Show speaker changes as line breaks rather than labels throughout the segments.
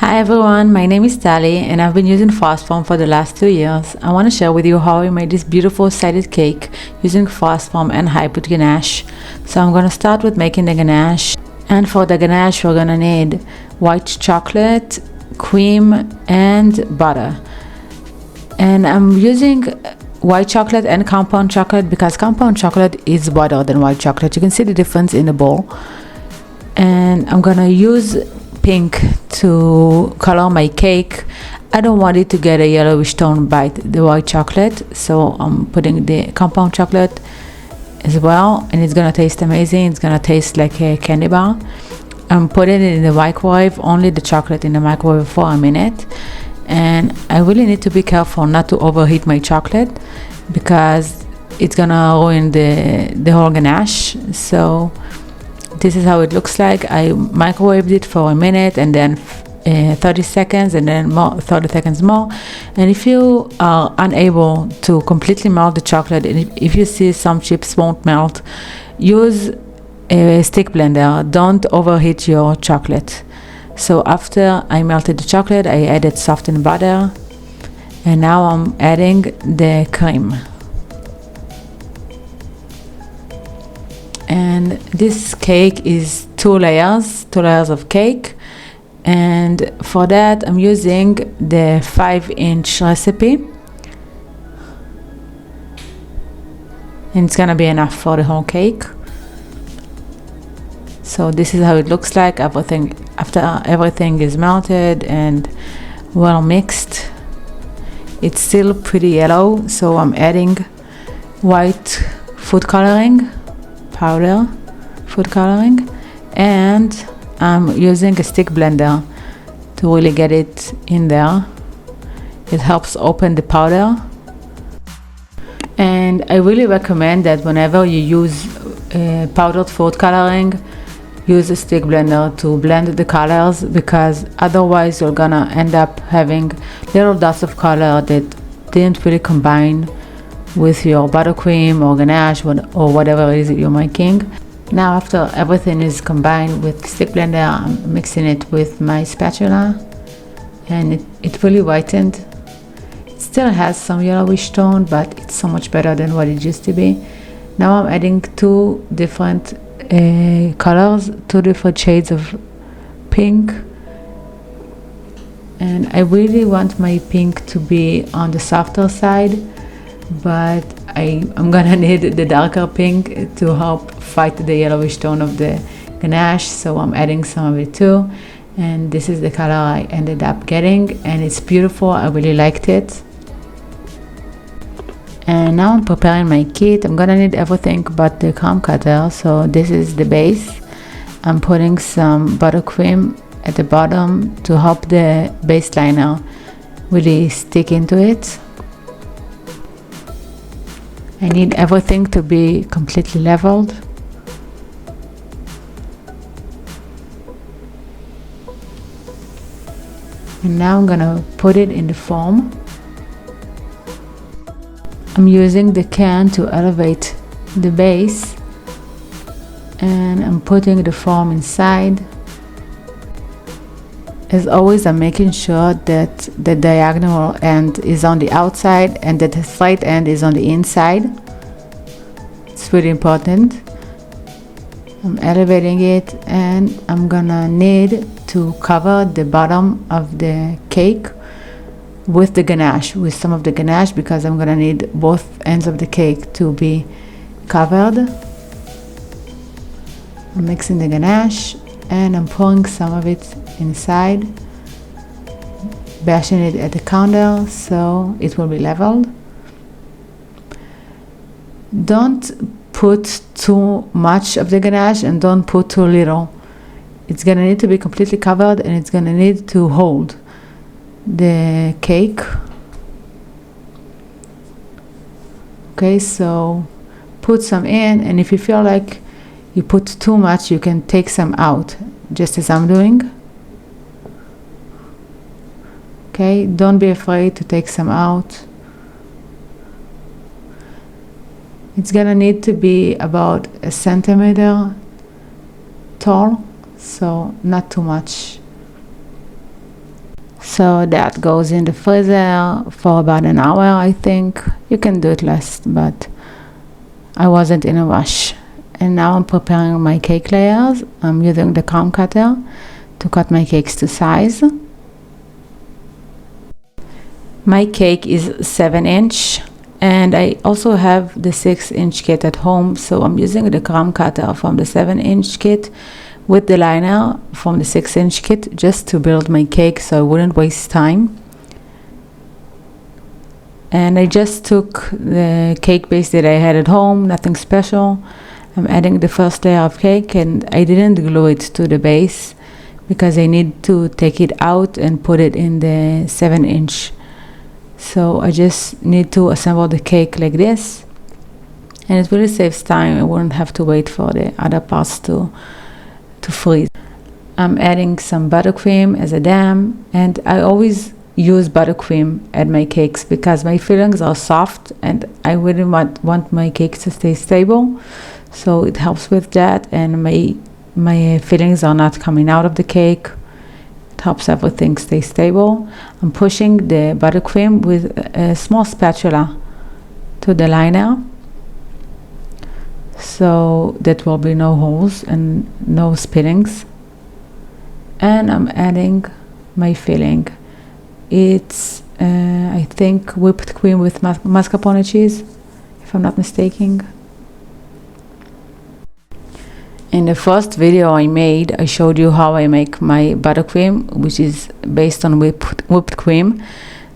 Hi everyone, my name is Tali and I've been using fast foam for the last 2 years. I want to share with you how I made this beautiful sided cake using fast foam and high put ganache. So I'm going to start with making the ganache, and for the ganache we're going to need white chocolate, cream and butter. And I'm using white chocolate and compound chocolate because compound chocolate is better than white chocolate. You can see the difference in the bowl. And I'm gonna use pink to color my cake. I don't want it to get a yellowish tone by the white chocolate, so I'm putting the compound chocolate as well, and it's gonna taste amazing. It's gonna taste like a candy bar. I'm putting it in the microwave, only the chocolate in the microwave for a minute. And I really need to be careful not to overheat my chocolate because it's gonna ruin the whole ganache. So this is how it looks like. I microwaved it for a minute and then 30 seconds and then 30 seconds more. And if you are unable to completely melt the chocolate, and if you see some chips won't melt, use a stick blender. Don't overheat your chocolate. So after I melted the chocolate, I added softened butter, and now I'm adding the cream. And this cake is two layers of cake, and for that I'm using the 5-inch recipe, and it's gonna be enough for the whole cake. So this is how it looks like after everything is melted and well mixed. It's still pretty yellow, so I'm adding white food coloring powder, and I'm using a stick blender to really get it in there. It helps open the powder, and I really recommend that whenever you use powdered food coloring, use a stick blender to blend the colors, because otherwise you're gonna end up having little dots of color that didn't really combine with your buttercream or ganache or whatever it is that you're making. Now after everything is combined with stick blender, I'm mixing it with my spatula, and it really whitened. It still has some yellowish tone, but it's so much better than what it used to be. Now I'm adding two different colors, two different shades of pink, and I really want my pink to be on the softer side, but I'm gonna need the darker pink to help fight the yellowish tone of the ganache, so I'm adding some of it too. And this is the color I ended up getting, and it's beautiful. I really liked it. And now I'm preparing my kit. I'm gonna need everything but the crumb cutter. So this is the base. I'm putting some buttercream at the bottom to help the base liner really stick into it. I need everything to be completely leveled. And now I'm gonna put it in the form. I'm using the can to elevate the base, and I'm putting the form inside. As always, I'm making sure that the diagonal end is on the outside and that the straight end is on the inside. It's really important. I'm elevating it, and I'm gonna need to cover the bottom of the cake with the ganache, with some of the ganache, because I'm gonna need both ends of the cake to be covered. I'm mixing the ganache and I'm pouring some of it inside, bashing it at the counter so it will be leveled. Don't put too much of the ganache and don't put too little. It's gonna need to be completely covered, and it's gonna need to hold the cake. Okay, so put some in, and if you feel like you put too much, you can take some out, just as I'm doing. Okay, don't be afraid to take some out. It's gonna need to be about a centimeter tall, so not too much. So that goes in the freezer for about an hour, I think. You can do it less, but I wasn't in a rush. And now I'm preparing my cake layers. I'm using the crumb cutter to cut my cakes to size. My cake is 7-inch, and I also have the 6-inch kit at home, so I'm using the crumb cutter from the 7-inch kit with the liner from the 6-inch kit just to build my cake so I wouldn't waste time. And I just took the cake base that I had at home, nothing special. I'm adding the first layer of cake, and I didn't glue it to the base because I need to take it out and put it in the 7-inch. So I just need to assemble the cake like this, and it really saves time. I wouldn't have to wait for the other parts to freeze. I'm adding some buttercream as a dam, and I always use buttercream at my cakes because my fillings are soft and I really want my cakes to stay stable, so it helps with that, and my fillings are not coming out of the cake. It helps everything stay stable. I'm pushing the buttercream with a small spatula to the liner, so that will be no holes and no spillings. And I'm adding my filling. It's I think whipped cream with mascarpone cheese, if I'm not mistaken. In the first video I made, I showed you how I make my buttercream, which is based on whipped cream,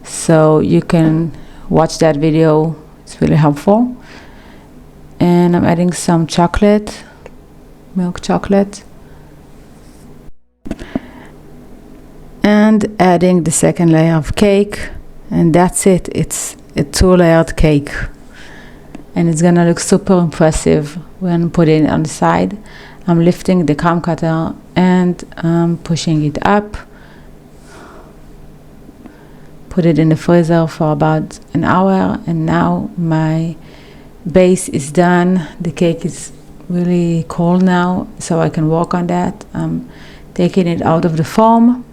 so you can watch that video. It's really helpful. And I'm adding some chocolate, milk chocolate, and adding the second layer of cake, and that's it. It's a 2-layered cake, and it's gonna look super impressive when putting it on the side. I'm lifting the crumb cutter and pushing it up. Put it in the freezer for about an hour, and now my base is done. The cake is really cold now, so I can work on that. I'm taking it out of the foam,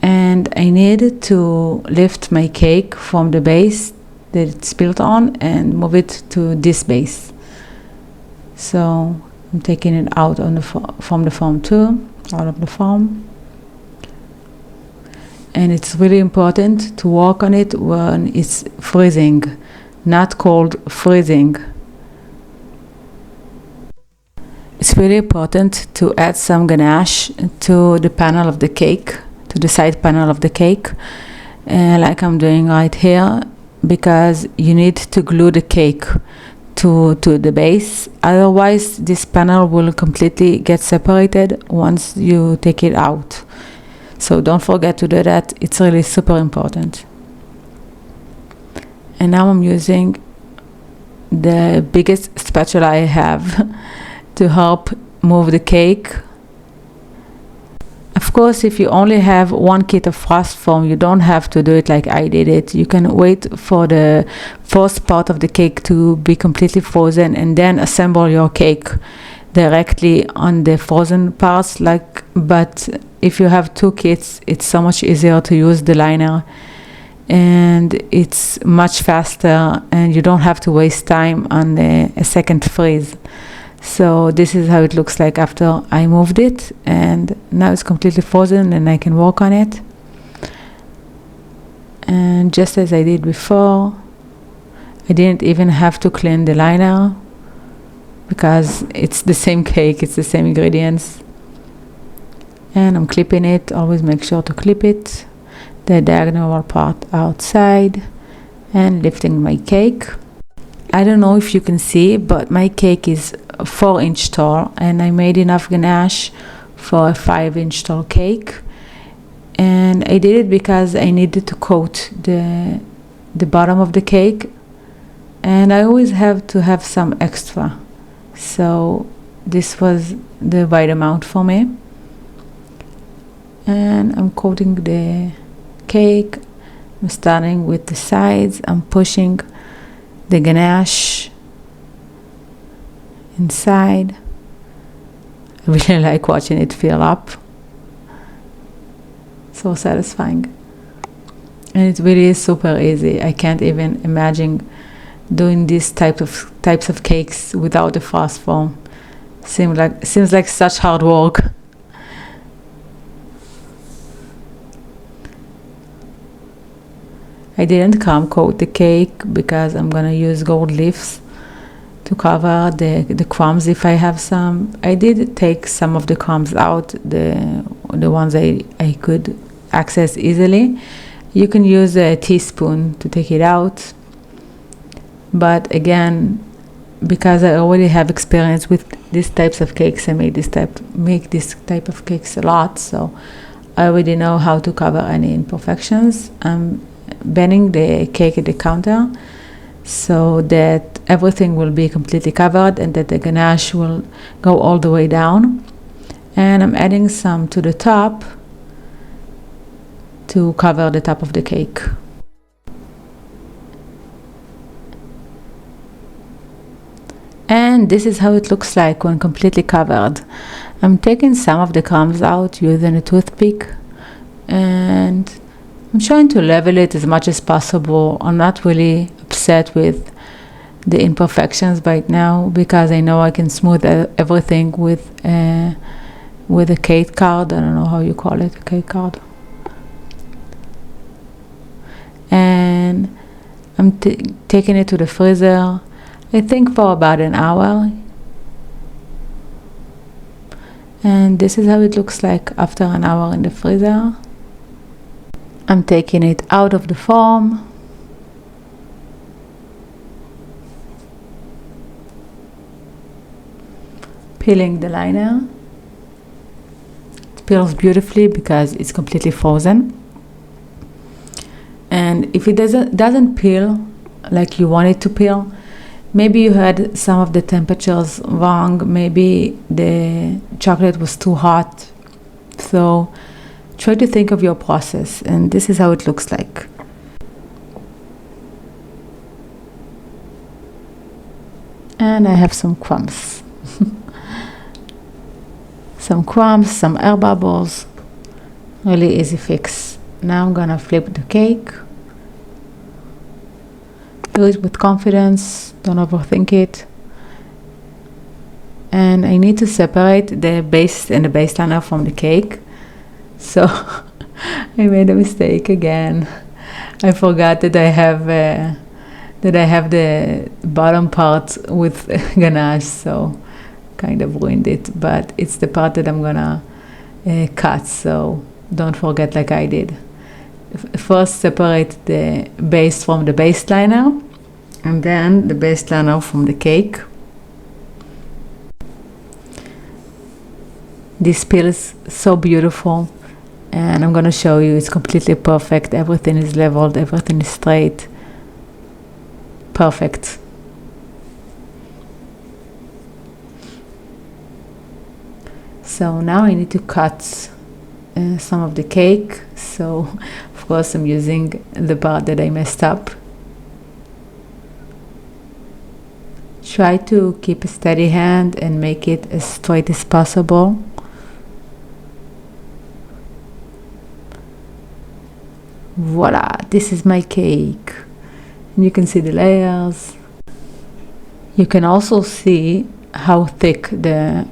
and I need to lift my cake from the base that it's built on and move it to this base. So I'm taking it out on the from the foam too, out of the foam. And it's really important to work on it when it's freezing, not cold, freezing. It's really important to add some ganache to the panel of the cake, to the side panel of the cake, like I'm doing right here, because you need to glue the cake to the base. Otherwise, this panel will completely get separated once you take it out. So don't forget to do that. It's really super important. And now I'm using the biggest spatula I have to help move the cake. Of course, if you only have one kit of frost foam, you don't have to do it like I did it. You can wait for the first part of the cake to be completely frozen and then assemble your cake directly on the frozen parts. But if you have 2 kits, it's so much easier to use the liner, and it's much faster, and you don't have to waste time on a second freeze. So this is how it looks like after I moved it, and now it's completely frozen and I can work on it. And just as I did before, I didn't even have to clean the liner because it's the same cake, it's the same ingredients. And I'm clipping it. Always make sure to clip it, the diagonal part outside, and lifting my cake. I don't know if you can see, but my cake is 4-inch tall, and I made enough ganache for a 5-inch tall cake. And I did it because I needed to coat the bottom of the cake, and I always have to have some extra, so this was the right amount for me. And I'm coating the cake. I'm starting with the sides. I'm pushing the ganache inside. I really like watching it fill up. so satisfying. And it really is super easy. I can't even imagine doing these types of cakes without the fast form. Seems like such hard work. I didn't crumb coat the cake because I'm gonna use gold leaves to cover the crumbs if I have some. I did take some of the crumbs out, the ones I could access easily. You can use a teaspoon to take it out, but again, because I already have experience with these types of cakes, I make this type of cakes a lot, so I already know how to cover any imperfections. I'm bending the cake at the counter so that everything will be completely covered and that the ganache will go all the way down. And I'm adding some to the top to cover the top of the cake. And this is how it looks like when completely covered. I'm taking some of the crumbs out using a toothpick, and I'm trying to level it as much as possible. I'm not really upset with the imperfections right now because I know I can smooth everything with a cake card. I don't know how you call it, a cake card. And I'm taking it to the freezer, I think for about an hour. And this is how it looks like after an hour in the freezer. I'm taking it out of the form. Peeling the liner. It peels beautifully because it's completely frozen. And if it doesn't peel like you want it to peel, maybe you had some of the temperatures wrong, maybe the chocolate was too hot. So try to think of your process, and this is how it looks like. And I have some crumbs. Some air bubbles. Really easy fix. Now I'm gonna flip the cake. Do it with confidence, don't overthink it. And I need to separate the base and the base liner from the cake. So I made a mistake again. I forgot that I have the bottom part with ganache, so kind of ruined it. But it's the part that I'm gonna cut, so don't forget like I did. First separate the base from the base liner, and then the base liner from the cake. This peel is so beautiful, and I'm gonna show you it's completely perfect. Everything is leveled, everything is straight. Perfect. So now I need to cut some of the cake. So of course I'm using the part that I messed up. Try to keep a steady hand and make it as straight as possible. Voila, this is my cake. And you can see the layers. You can also see how thick the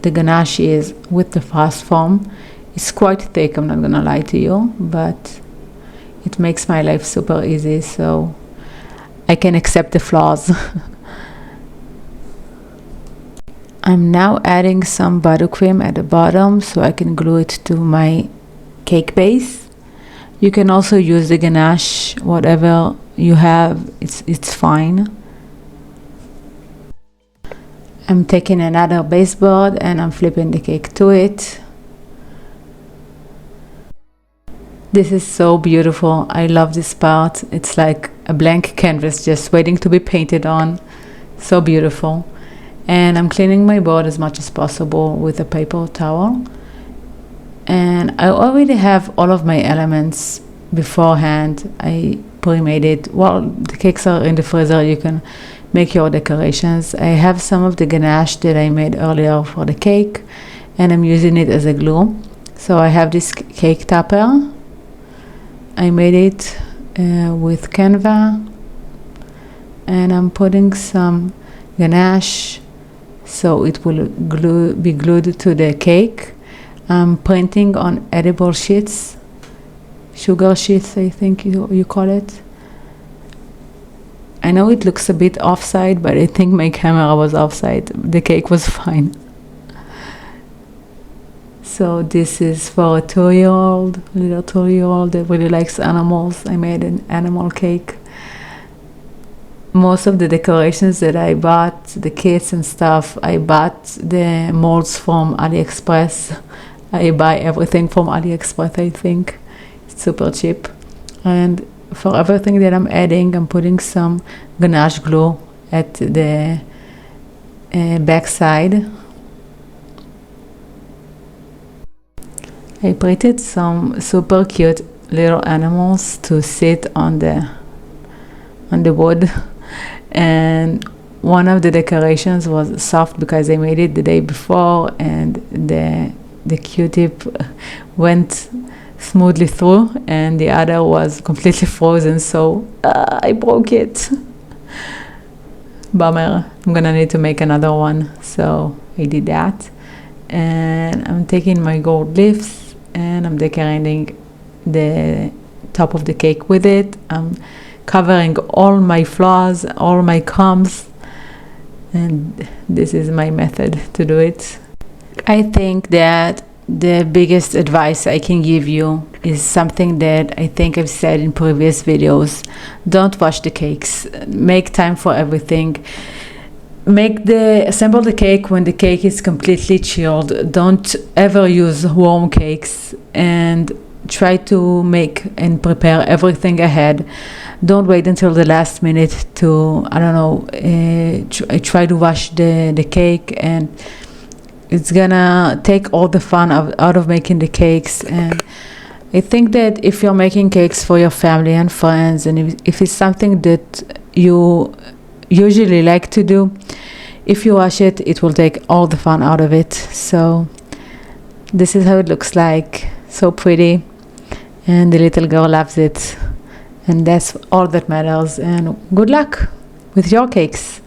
ganache is with the fast form. It's quite thick, I'm not gonna lie to you, but it makes my life super easy, so I can accept the flaws. I'm now adding some buttercream at the bottom so I can glue it to my cake base. You can also use the ganache, whatever you have, it's fine. I'm taking another baseboard and I'm flipping the cake to it. This is so beautiful. I love this part. It's like a blank canvas just waiting to be painted on. So beautiful. And I'm cleaning my board as much as possible with a paper towel. And I already have all of my elements beforehand. I pre-made it. While the cakes are in the freezer, you can make your decorations. I have some of the ganache that I made earlier for the cake, and I'm using it as a glue. So I have this cake topper. I made it with Canva, and I'm putting some ganache so it will be glued to the cake. I'm printing on edible sheets, sugar sheets, I think you call it. I know it looks a bit offside, but I think my camera was offside. The cake was fine. So this is for a little 2-year-old that really likes animals. I made an animal cake. Most of the decorations that I bought, the kits and stuff, I bought the molds from AliExpress. I buy everything from AliExpress, I think. It's super cheap. And for everything that I'm adding, I'm putting some Ganache glue at the back side. I printed some super cute little animals to sit on the wood, and one of the decorations was soft because I made it the day before, and the Q-tip went smoothly through, and the other was completely frozen, so I broke it. Bummer. I'm gonna need to make another one, so I did that. And I'm taking my gold leaves and I'm decorating the top of the cake with it. I'm covering all my flaws, all my crumbs, and this is my method to do it. I think that the biggest advice I can give you is something that I think I've said in previous videos. Don't rush the cakes. Make time for everything. Assemble the cake when the cake is completely chilled. Don't ever use warm cakes, and try to make and prepare everything ahead. Don't wait until the last minute to, I don't know, try to wash the cake, and it's gonna take all the fun out of making the cakes. And I think that if you're making cakes for your family and friends, and if it's something that you usually like to do, if you wash it, it will take all the fun out of it. So this is how it looks like. So pretty, and the little girl loves it, and that's all that matters. And good luck with your cakes.